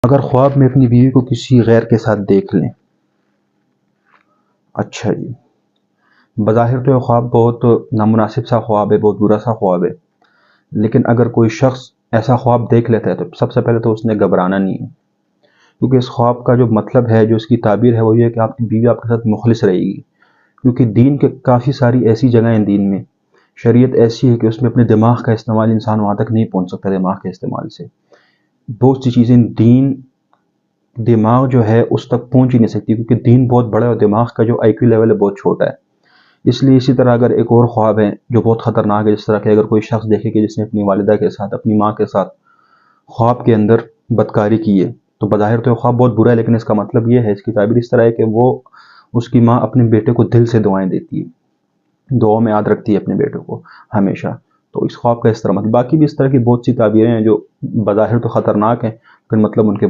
اگر خواب میں اپنی بیوی کو کسی غیر کے ساتھ دیکھ لیں. اچھا جی، بظاہر تو یہ خواب بہت نامناسب سا خواب ہے، بہت برا سا خواب ہے، لیکن اگر کوئی شخص ایسا خواب دیکھ لیتا ہے تو سب سے پہلے تو اس نے گھبرانا نہیں ہے، کیونکہ اس خواب کا جو مطلب ہے، جو اس کی تعبیر ہے، وہ یہ ہے کہ آپ کی بیوی آپ کے ساتھ مخلص رہے گی. کیونکہ دین کے کافی ساری ایسی جگہیں ہیں، دین میں شریعت ایسی ہے کہ اس میں اپنے دماغ کا استعمال انسان وہاں تک نہیں پہنچ سکتا. دماغ کے استعمال سے بہت سی چیزیں دین دماغ جو ہے اس تک پہنچ ہی نہیں سکتی، کیونکہ دین بہت بڑا ہے اور دماغ کا جو آئی کیو لیول ہے بہت چھوٹا ہے. اس لیے اسی طرح اگر ایک اور خواب ہے جو بہت خطرناک ہے، جس طرح کہ اگر کوئی شخص دیکھے کہ جس نے اپنی والدہ کے ساتھ، اپنی ماں کے ساتھ خواب کے اندر بدکاری کی ہے، تو بظاہر تو یہ خواب بہت برا ہے، لیکن اس کا مطلب یہ ہے، اس کی تعبیر اس طرح ہے کہ وہ اس کی ماں اپنے بیٹے کو دل سے دعائیں دیتی ہے، دعاؤں میں یاد رکھتی ہے اپنے بیٹے کو ہمیشہ. تو اس خواب کا اس طرح مطلب، باقی بھی اس طرح کی بہت سی تعبیریں ہیں جو بظاہر تو خطرناک ہیں، لیکن مطلب ان کے